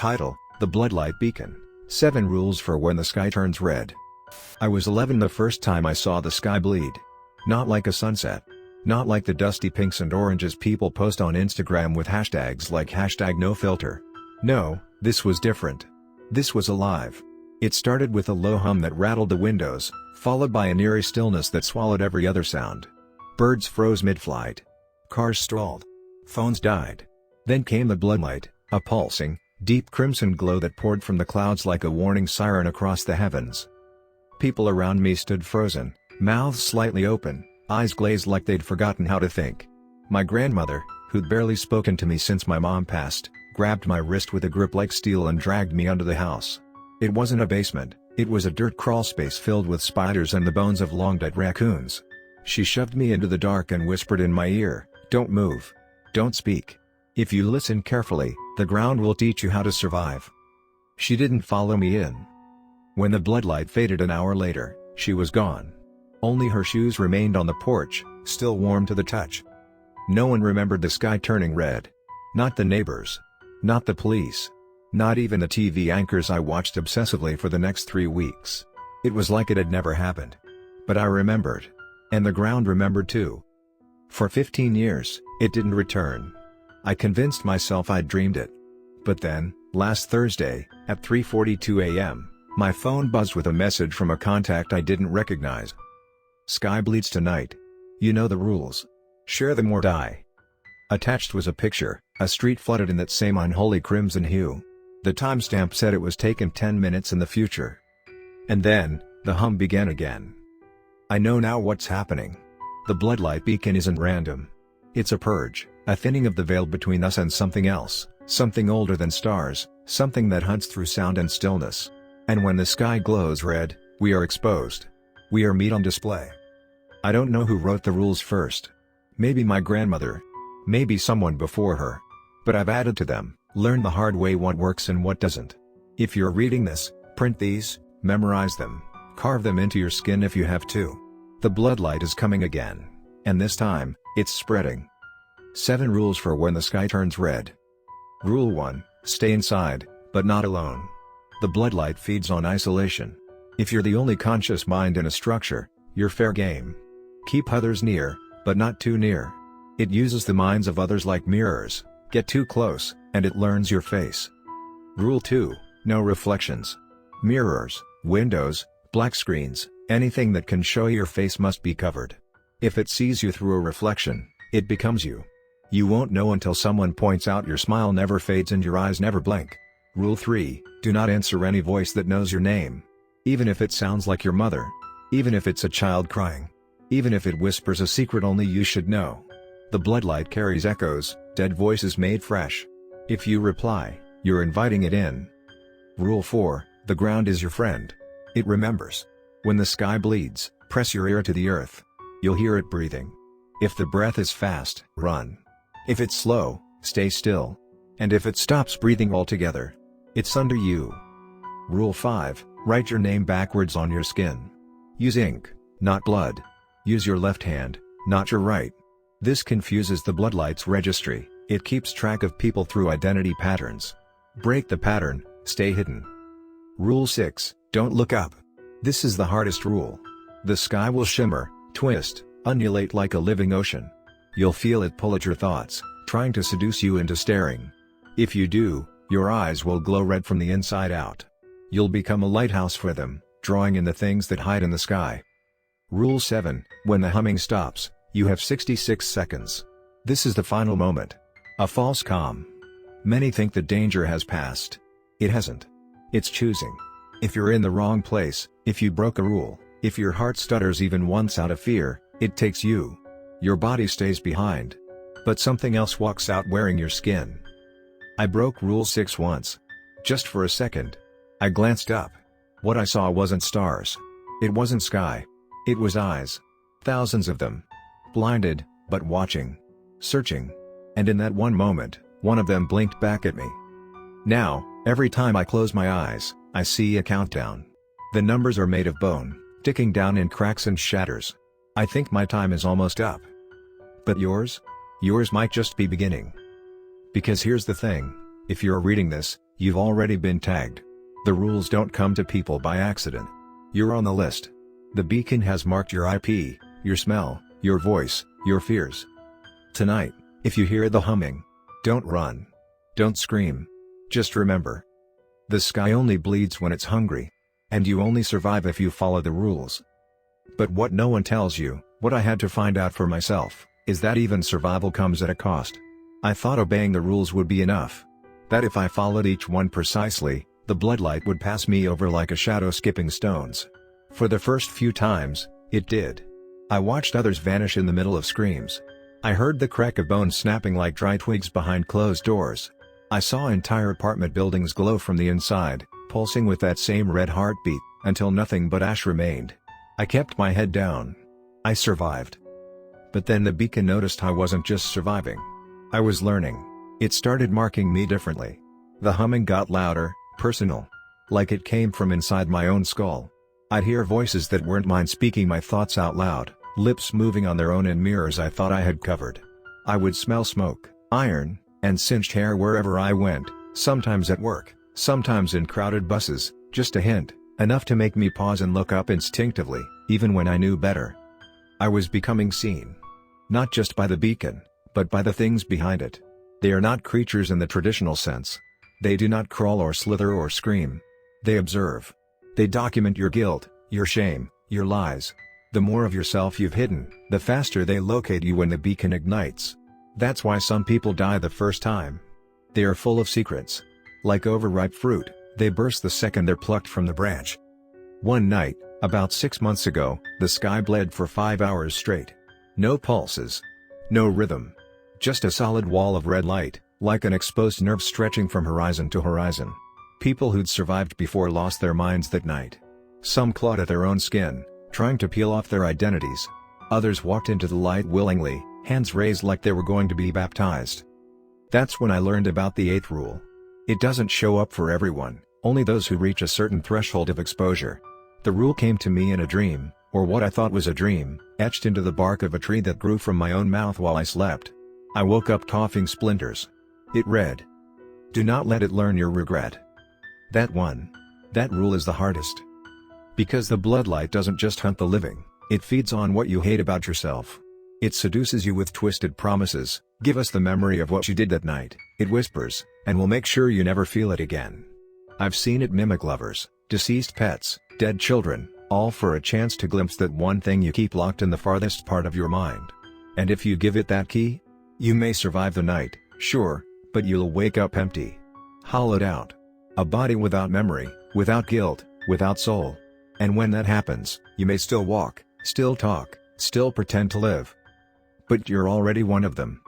Title: The Bloodlight Beacon. 7 Rules for When the Sky Turns Red. I was 11 the first time I saw the sky bleed. Not like a sunset. Not like the dusty pinks and oranges people post on Instagram with hashtags like #NoFilter. No, this was different. This was alive. It started with a low hum that rattled the windows, followed by an eerie stillness that swallowed every other sound. Birds froze mid-flight. Cars stalled. Phones died. Then came the bloodlight, a pulsing, deep crimson glow that poured from the clouds like a warning siren across the heavens. People around me stood frozen, mouths slightly open, eyes glazed like they'd forgotten how to think. My grandmother, who'd barely spoken to me since my mom passed, grabbed my wrist with a grip like steel and dragged me under the house. It wasn't a basement, it was a dirt crawl space filled with spiders and the bones of long-dead raccoons. She shoved me into the dark and whispered in my ear, "Don't move. Don't speak. If you listen carefully, the ground will teach you how to survive." She didn't follow me in. When the bloodlight faded an hour later, she was gone. Only her shoes remained on the porch, still warm to the touch. No one remembered the sky turning red. Not the neighbors. Not the police. Not even the TV anchors I watched obsessively for the next 3 weeks. It was like it had never happened. But I remembered. And the ground remembered too. For 15 years, it didn't return. I convinced myself I'd dreamed it. But then, last Thursday, at 3:42 a.m., my phone buzzed with a message from a contact I didn't recognize. "Sky bleeds tonight. You know the rules. Share them or die." Attached was a picture, a street flooded in that same unholy crimson hue. The timestamp said it was taken 10 minutes in the future. And then, the hum began again. I know now what's happening. The Bloodlight Beacon isn't random. It's a purge, a thinning of the veil between us and something else, something older than stars, something that hunts through sound and stillness. And when the sky glows red, we are exposed. We are meat on display. I don't know who wrote the rules first. Maybe my grandmother. Maybe someone before her. But I've added to them, learned the hard way what works and what doesn't. If you're reading this, print these, memorize them, carve them into your skin if you have to. The bloodlight is coming again. And this time, it's spreading. 7 Rules for When the Sky Turns Red. Rule 1, stay inside, but not alone. The bloodlight feeds on isolation. If you're the only conscious mind in a structure, you're fair game. Keep others near, but not too near. It uses the minds of others like mirrors. Get too close, and it learns your face. Rule 2, no reflections. Mirrors, windows, black screens, anything that can show your face must be covered. If it sees you through a reflection, it becomes you. You won't know until someone points out your smile never fades and your eyes never blink. Rule 3, do not answer any voice that knows your name. Even if it sounds like your mother. Even if it's a child crying. Even if it whispers a secret only you should know. The bloodlight carries echoes, dead voices made fresh. If you reply, you're inviting it in. Rule 4, the ground is your friend. It remembers. When the sky bleeds, press your ear to the earth. You'll hear it breathing. If the breath is fast, run. If it's slow, stay still. And if it stops breathing altogether, it's under you. Rule 5, write your name backwards on your skin. Use ink, not blood. Use your left hand, not your right. This confuses the bloodlight's registry. It keeps track of people through identity patterns. Break the pattern, stay hidden. Rule 6, don't look up. This is the hardest rule. The sky will shimmer, twist, undulate like a living ocean. You'll feel it pull at your thoughts, trying to seduce you into staring. If you do, your eyes will glow red from the inside out. You'll become a lighthouse for them, drawing in the things that hide in the sky. Rule 7, when the humming stops, you have 66 seconds. This is the final moment. A false calm. Many think the danger has passed. It hasn't. It's choosing. If you're in the wrong place, if you broke a rule, if your heart stutters even once out of fear, it takes you. Your body stays behind. But something else walks out wearing your skin. I broke Rule 6 once. Just for a second. I glanced up. What I saw wasn't stars. It wasn't sky. It was eyes. Thousands of them. Blinded, but watching. Searching. And in that one moment, one of them blinked back at me. Now, every time I close my eyes, I see a countdown. The numbers are made of bone, ticking down in cracks and shatters. I think my time is almost up. But yours? Yours might just be beginning. Because here's the thing, if you're reading this, You've already been tagged. The rules don't come to people by accident. You're on the list. The beacon has marked your IP, your smell, your voice, your fears. Tonight, if you hear the humming, don't run. Don't scream. Just remember. The sky only bleeds when it's hungry. And you only survive if you follow the rules. But what no one tells you, what I had to find out for myself, is that even survival comes at a cost. I thought obeying the rules would be enough. That if I followed each one precisely, the bloodlight would pass me over like a shadow skipping stones. For the first few times, it did. I watched others vanish in the middle of screams. I heard the crack of bones snapping like dry twigs behind closed doors. I saw entire apartment buildings glow from the inside, pulsing with that same red heartbeat, until nothing but ash remained. I kept my head down. I survived. But then the beacon noticed I wasn't just surviving. I was learning. It started marking me differently. The humming got louder, personal. Like it came from inside my own skull. I'd hear voices that weren't mine speaking my thoughts out loud, lips moving on their own in mirrors I thought I had covered. I would smell smoke, iron, and singed hair wherever I went, sometimes at work, sometimes in crowded buses, just a hint, enough to make me pause and look up instinctively, even when I knew better. I was becoming seen. Not just by the beacon, but by the things behind it. They are not creatures in the traditional sense. They do not crawl or slither or scream. They observe. They document your guilt, your shame, your lies. The more of yourself you've hidden, the faster they locate you when the beacon ignites. That's why some people die the first time. They are full of secrets. Like overripe fruit, they burst the second they're plucked from the branch. One night, about 6 months ago, the sky bled for 5 hours straight. No pulses. No rhythm. Just a solid wall of red light, like an exposed nerve stretching from horizon to horizon. People who'd survived before lost their minds that night. Some clawed at their own skin, trying to peel off their identities. Others walked into the light willingly, hands raised like they were going to be baptized. That's when I learned about the 8th rule. It doesn't show up for everyone, only those who reach a certain threshold of exposure. The rule came to me in a dream, or what I thought was a dream, etched into the bark of a tree that grew from my own mouth while I slept. I woke up coughing splinters. It read, "Do not let it learn your regret." That rule is the hardest. Because the bloodlight doesn't just hunt the living, it feeds on what you hate about yourself. It seduces you with twisted promises. Give us the memory of what you did that night, it whispers, and we'll make sure you never feel it again. I've seen it mimic lovers, deceased pets, dead children, all for a chance to glimpse that one thing you keep locked in the farthest part of your mind. And if you give it that key, you may survive the night, sure, but you'll wake up empty. Hollowed out. A body without memory, without guilt, without soul. And when that happens, you may still walk, still talk, still pretend to live. But you're already one of them.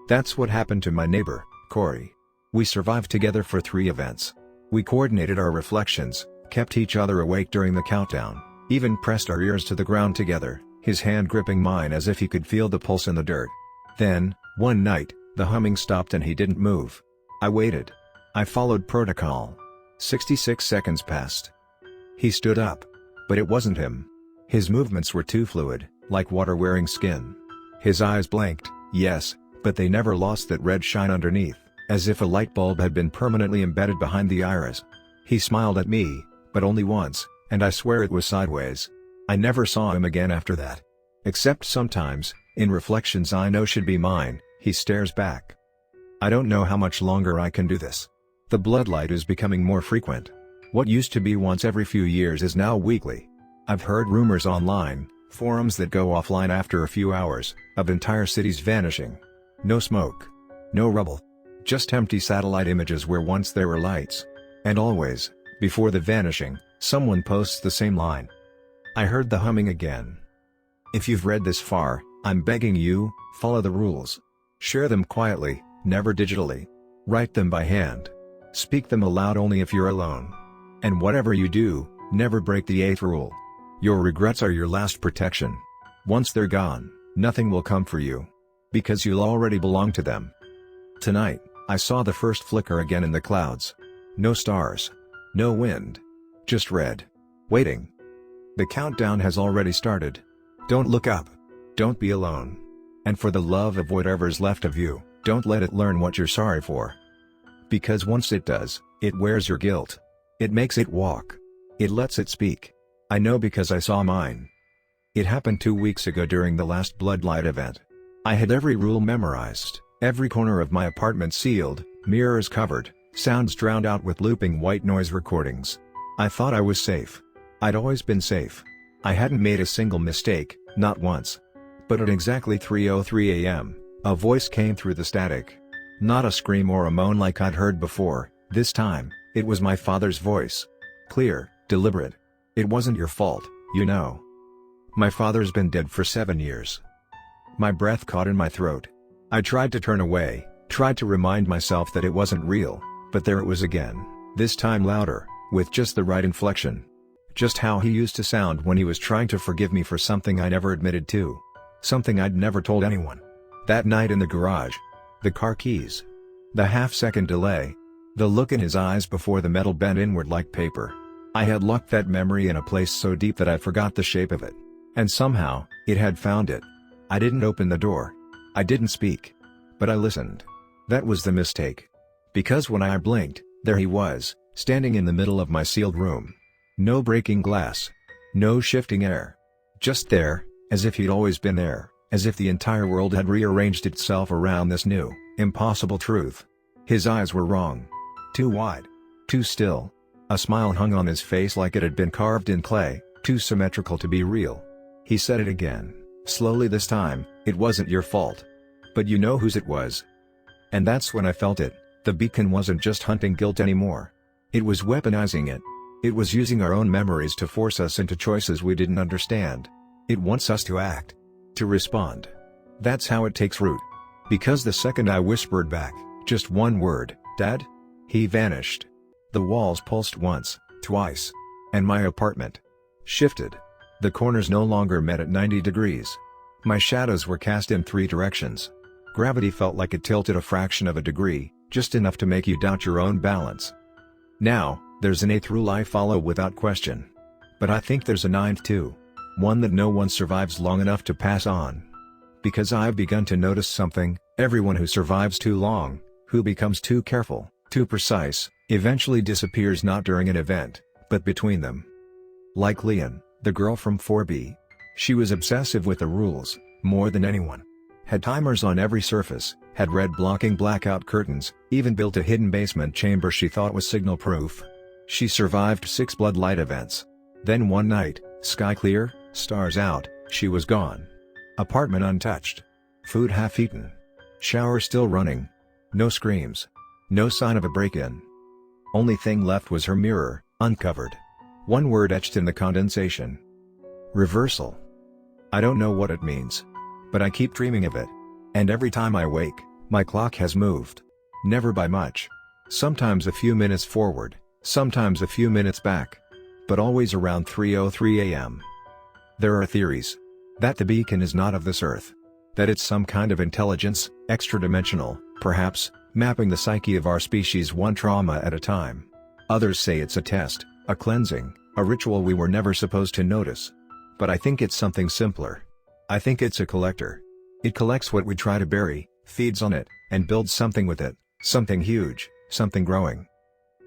That's what happened to my neighbor, Corey. We survived together for 3 events. We coordinated our reflections, kept each other awake during the countdown, even pressed our ears to the ground together, his hand gripping mine as if he could feel the pulse in the dirt. Then, one night, the humming stopped and he didn't move. I waited. I followed protocol. 66 seconds passed. He stood up. But it wasn't him. His movements were too fluid, like water wearing skin. His eyes blinked, yes, but they never lost that red shine underneath, as if a light bulb had been permanently embedded behind the iris. He smiled at me, but only once, and I swear it was sideways. I never saw him again after that. Except sometimes, in reflections I know should be mine, he stares back. I don't know how much longer I can do this. The bloodlight is becoming more frequent. What used to be once every few years is now weekly. I've heard rumors online, forums that go offline after a few hours, of entire cities vanishing. No smoke. No rubble. Just empty satellite images where once there were lights. And always, before the vanishing, someone posts the same line. I heard the humming again. If you've read this far, I'm begging you, follow the rules. Share them quietly, never digitally. Write them by hand. Speak them aloud only if you're alone. And whatever you do, never break the 8th rule. Your regrets are your last protection. Once they're gone, nothing will come for you. Because you'll already belong to them. Tonight, I saw the first flicker again in the clouds. No stars. No wind. Just red. Waiting. The countdown has already started. Don't look up. Don't be alone. And for the love of whatever's left of you, don't let it learn what you're sorry for. Because once it does, it wears your guilt. It makes it walk. It lets it speak. I know because I saw mine. It happened 2 weeks ago during the last Bloodlight event. I had every rule memorized, every corner of my apartment sealed, mirrors covered, sounds drowned out with looping white noise recordings. I thought I was safe. I'd always been safe. I hadn't made a single mistake, not once. But at exactly 3:03 a.m., a voice came through the static. Not a scream or a moan like I'd heard before, this time, it was my father's voice. Clear, deliberate. It wasn't your fault, you know. My father's been dead for 7 years. My breath caught in my throat. I tried to turn away, tried to remind myself that it wasn't real, but there it was again, this time louder, with just the right inflection. Just how he used to sound when he was trying to forgive me for something I never admitted to. Something I'd never told anyone. That night in the garage. The car keys. The half-second delay. The look in his eyes before the metal bent inward like paper. I had locked that memory in a place so deep that I forgot the shape of it. And somehow, it had found it. I didn't open the door. I didn't speak. But I listened. That was the mistake. Because when I blinked, there he was, standing in the middle of my sealed room. No breaking glass. No shifting air. Just there, as if he'd always been there, as if the entire world had rearranged itself around this new, impossible truth. His eyes were wrong. Too wide. Too still. A smile hung on his face like it had been carved in clay, too symmetrical to be real. He said it again, slowly this time, "It wasn't your fault. But you know whose it was." And that's when I felt it. The beacon wasn't just hunting guilt anymore. It was weaponizing it. It was using our own memories to force us into choices we didn't understand. It wants us to act. To respond. That's how it takes root. Because the second I whispered back, just one word, "Dad," he vanished. The walls pulsed once, twice. And my apartment shifted. The corners no longer met at 90 degrees. My shadows were cast in 3 directions. Gravity felt like it tilted a fraction of a degree, just enough to make you doubt your own balance. Now, there's an 8th rule I follow without question. But I think there's a 9th too. One that no one survives long enough to pass on. Because I've begun to notice something: everyone who survives too long, who becomes too careful, too precise, eventually disappears not during an event, but between them. Like Leon, the girl from 4B. She was obsessive with the rules, more than anyone. Had timers on every surface, had red blocking blackout curtains, even built a hidden basement chamber she thought was signal-proof. She survived 6 Bloodlight events. Then one night, sky clear, stars out, she was gone. Apartment untouched. Food half-eaten. Shower still running. No screams. No sign of a break-in. Only thing left was her mirror, uncovered. One word etched in the condensation. Reversal. I don't know what it means. But I keep dreaming of it. And every time I wake, my clock has moved. Never by much. Sometimes a few minutes forward, sometimes a few minutes back. But always around 3:03 a.m. There are theories. That the beacon is not of this earth. That it's some kind of intelligence, extra-dimensional, perhaps, mapping the psyche of our species one trauma at a time. Others say it's a test, a cleansing, a ritual we were never supposed to notice. But I think it's something simpler. I think it's a collector. It collects what we try to bury, feeds on it, and builds something with it, something huge, something growing.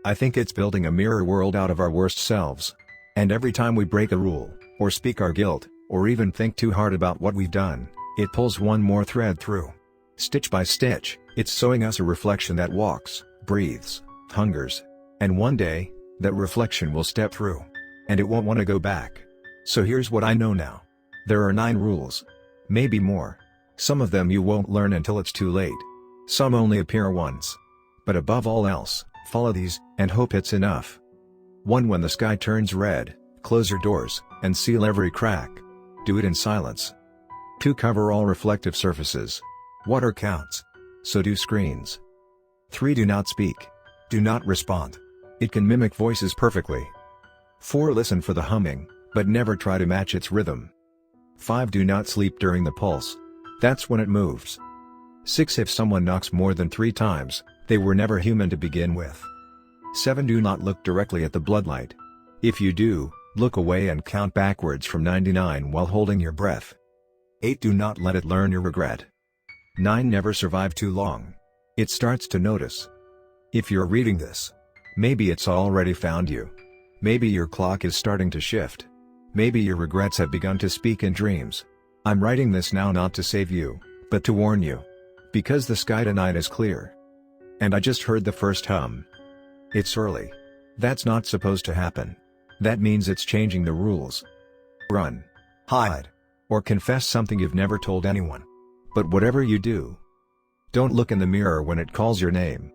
I think it's building a mirror world out of our worst selves. And every time we break a rule, or speak our guilt, or even think too hard about what we've done, it pulls one more thread through. Stitch by stitch, it's sewing us a reflection that walks, breathes, hungers. And one day, that reflection will step through. And it won't want to go back. So here's what I know now. There are 9 rules. Maybe more. Some of them you won't learn until it's too late. Some only appear once. But above all else, follow these, and hope it's enough. 1. When the sky turns red, close your doors, and seal every crack. Do it in silence. 2. Cover all reflective surfaces. Water counts. So do screens. 3. Do not speak. Do not respond. It can mimic voices perfectly. 4. Listen for the humming, but never try to match its rhythm. 5. Do not sleep during the pulse. That's when it moves. 6. If someone knocks more than 3 times, they were never human to begin with. 7. Do not look directly at the bloodlight. If you do, look away and count backwards from 99 while holding your breath. 8. Do not let it learn your regret. 9. Never survive too long. It starts to notice. If you're reading this, maybe it's already found you. Maybe your clock is starting to shift. Maybe your regrets have begun to speak in dreams. I'm writing this now not to save you, but to warn you. Because the sky tonight is clear. And I just heard the first hum. It's early. That's not supposed to happen. That means it's changing the rules. Run. Hide. Or confess something you've never told anyone. But whatever you do, don't look in the mirror when it calls your name.